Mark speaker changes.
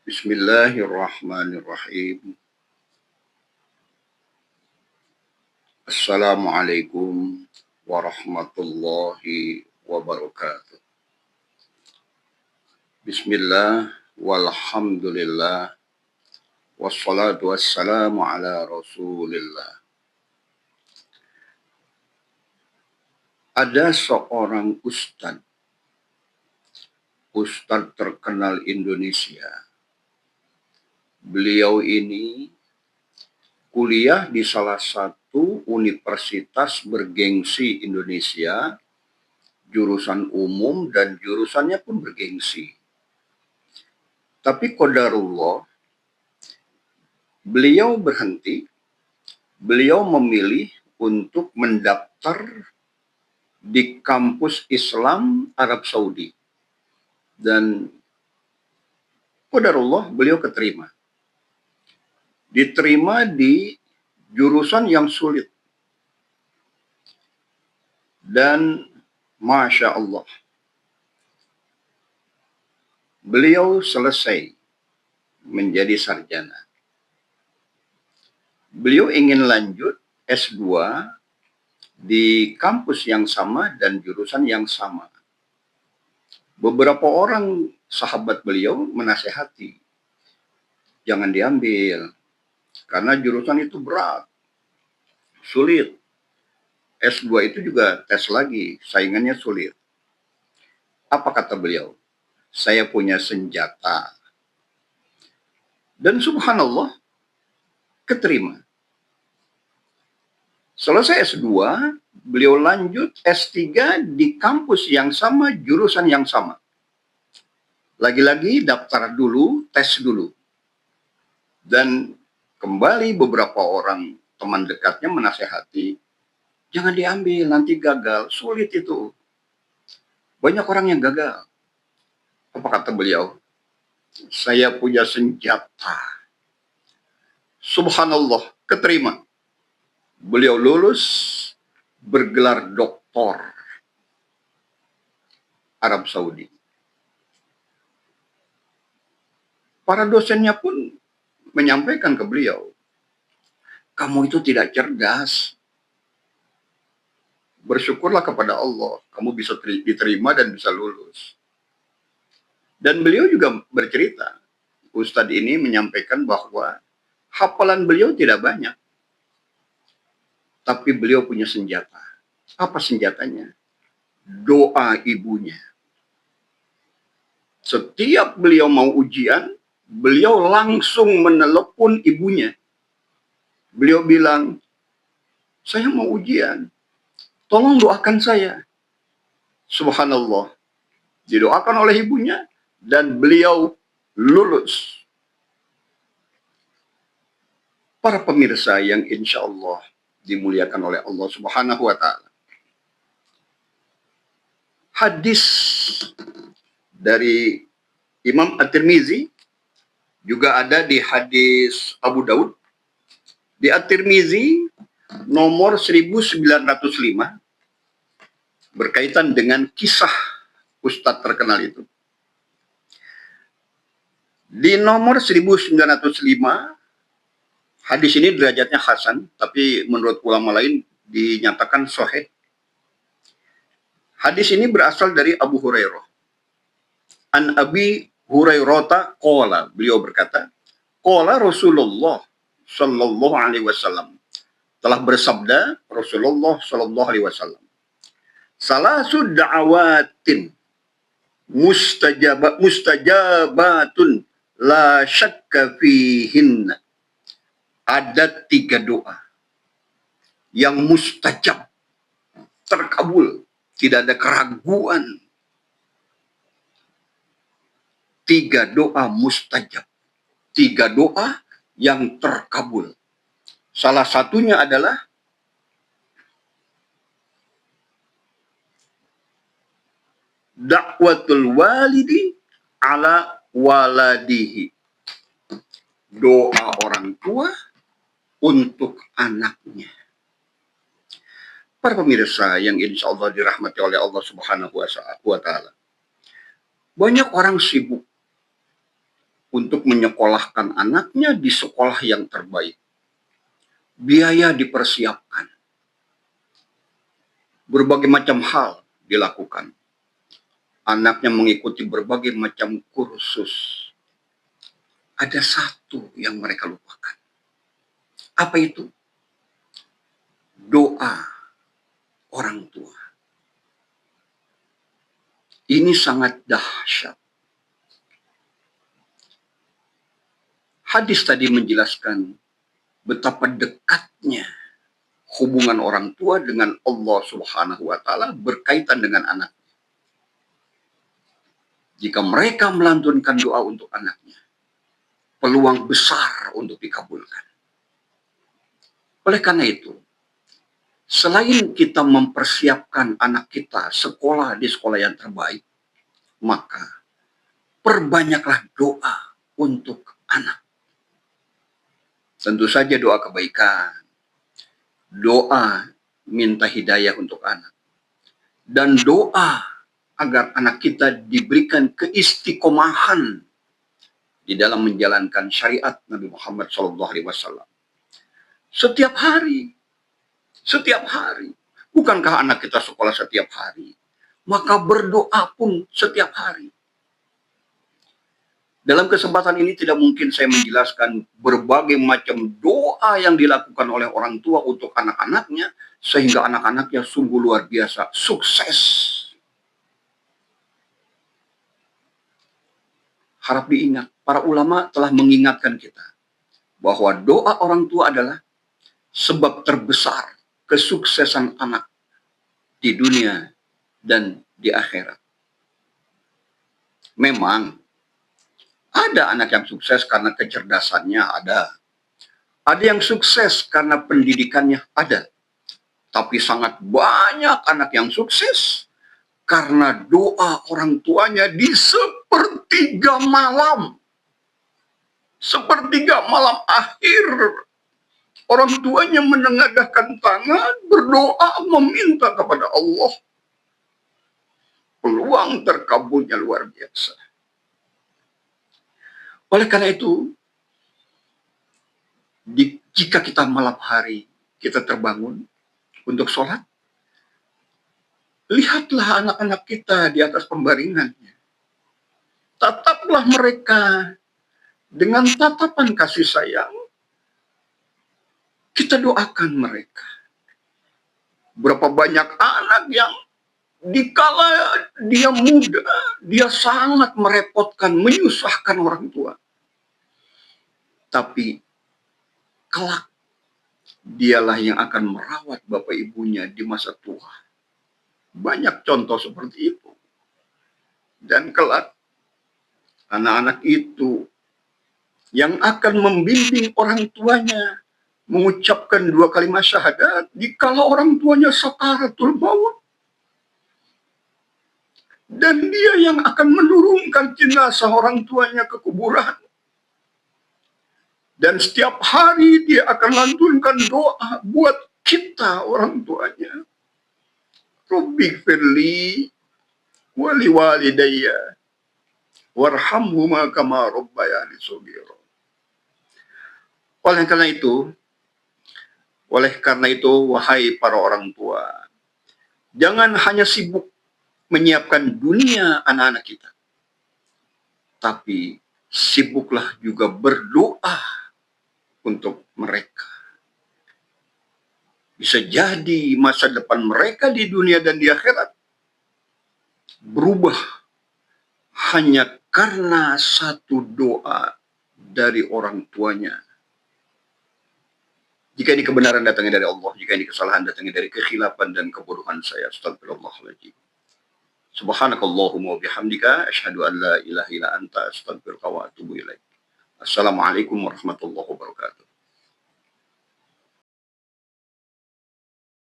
Speaker 1: Bismillahirrahmanirrahim. Assalamualaikum warahmatullahi wabarakatuh. Bismillah walhamdulillah wassalatu wassalamu ala rasulillah. Ada seorang ustadz terkenal Indonesia. Beliau ini kuliah di salah satu universitas bergengsi Indonesia, jurusan umum dan jurusannya pun bergengsi. Tapi qadarullah, beliau berhenti, beliau memilih untuk mendaftar di kampus Islam Arab Saudi. Dan qadarullah beliau keterima. Diterima di jurusan yang sulit. Dan Masya Allah, beliau selesai menjadi sarjana. Beliau ingin lanjut S2 di kampus yang sama dan jurusan yang sama. Beberapa orang sahabat beliau menasehati, jangan diambil, karena jurusan itu berat, sulit. S2 itu juga tes lagi, saingannya sulit. Apa kata beliau? Saya punya senjata. Dan subhanallah, keterima. Selesai S2, beliau lanjut S3 di kampus yang sama, jurusan yang sama. Lagi-lagi daftar dulu, tes dulu. Dan kembali beberapa orang teman dekatnya menasehati, jangan diambil, nanti gagal, sulit itu. Banyak orang yang gagal. Apa kata beliau? Saya punya senjata. Subhanallah, keterima. Beliau lulus, bergelar doktor Arab Saudi. Para dosennya pun menyampaikan ke beliau, kamu itu tidak cerdas. Bersyukurlah kepada Allah, kamu bisa diterima dan bisa lulus. Dan beliau juga bercerita, Ustadz ini menyampaikan bahwa hafalan beliau tidak banyak, tapi beliau punya senjata. Apa senjatanya? Doa ibunya. Setiap beliau mau ujian, beliau langsung menelepon ibunya. Beliau bilang, saya mau ujian, tolong doakan saya. Subhanallah, didoakan oleh ibunya dan beliau lulus. Para pemirsa yang insya Allah dimuliakan oleh Allah Subhanahu wa Ta'ala. Hadis dari Imam At-Tirmizi juga ada di hadis Abu Daud. Di At-Tirmizi nomor 1905 berkaitan dengan kisah ustadz terkenal itu. Di nomor 1905 hadis ini derajatnya hasan, tapi menurut ulama lain dinyatakan sahih. Hadis ini berasal dari Abu Hurairah. An Abi Hurairah qala, beliau berkata, qala Rasulullah sallallahu alaihi wasallam. Telah bersabda Rasulullah sallallahu alaihi wasallam. Salasu da'awatin mustajabatun la syakka fihinna. Ada 3 doa yang mustajab, terkabul, tidak ada keraguan. 3 doa mustajab, 3 doa yang terkabul. Salah satunya adalah dakwatul walidi ala waladihi. Doa orang tua untuk anaknya. Para pemirsa yang insya Allah dirahmati oleh Allah Subhanahu wa Ta'ala. Banyak orang sibuk untuk menyekolahkan anaknya di sekolah yang terbaik. Biaya dipersiapkan. Berbagai macam hal dilakukan. Anaknya mengikuti berbagai macam kursus. Ada satu yang mereka lupakan. Apa itu? Doa orang tua. Ini sangat dahsyat. Hadis tadi menjelaskan betapa dekatnya hubungan orang tua dengan Allah Subhanahu wa Ta'ala berkaitan dengan anak. Jika mereka melantunkan doa untuk anaknya, peluang besar untuk dikabulkan. Oleh karena itu, selain kita mempersiapkan anak kita sekolah di sekolah yang terbaik, maka perbanyaklah doa untuk anak. Tentu saja doa kebaikan, doa minta hidayah untuk anak, dan doa agar anak kita diberikan keistiqomahan di dalam menjalankan syariat Nabi Muhammad SAW. Setiap hari. Bukankah anak kita sekolah setiap hari? Maka berdoa pun setiap hari. Dalam kesempatan ini tidak mungkin saya menjelaskan berbagai macam doa yang dilakukan oleh orang tua untuk anak-anaknya, sehingga anak-anaknya sungguh luar biasa, sukses. Harap diingat, para ulama telah mengingatkan kita bahwa doa orang tua adalah sebab terbesar kesuksesan anak di dunia dan di akhirat. Memang ada anak yang sukses karena kecerdasannya, ada. Ada yang sukses karena pendidikannya, ada. Tapi sangat banyak anak yang sukses karena doa orang tuanya di sepertiga malam. Sepertiga malam akhir. Orang tuanya menengadahkan tangan, berdoa, meminta kepada Allah. Peluang terkabulnya luar biasa. Oleh karena itu, jika kita malam hari, kita terbangun untuk sholat, lihatlah anak-anak kita di atas pembaringannya. Tataplah mereka dengan tatapan kasih sayang. Kita doakan mereka. Berapa banyak anak yang dikala dia muda, dia sangat merepotkan, menyusahkan orang tua. Tapi kelak dialah yang akan merawat bapak ibunya di masa tua. Banyak contoh seperti itu. Dan kelak anak-anak itu yang akan membimbing orang tuanya mengucapkan 2 kalimat syahadat dikala orang tuanya sakaratul maut. Dan dia yang akan menurunkan jenazah orang tuanya ke kuburan. Dan setiap hari dia akan lantunkan doa buat kita orang tuanya. Rabbi firli wali walidayya warhamhuma kama rabbayani shaghira. Oleh karena itu, wahai para orang tua, jangan hanya sibuk menyiapkan dunia anak-anak kita, tapi sibuklah juga berdoa untuk mereka. Bisa jadi masa depan mereka di dunia dan di akhirat berubah hanya karena satu doa dari orang tuanya. Jika ini kebenaran datangnya dari Allah, jika ini kesalahan datangnya dari kekhilafan dan kebodohan saya, astagfirullahaladzim. Subhanakallahumma wa bihamdika asyhadu an la ilaha illa anta astaghfiruka wa atubu ilaik. Assalamualaikum warahmatullahi wabarakatuh.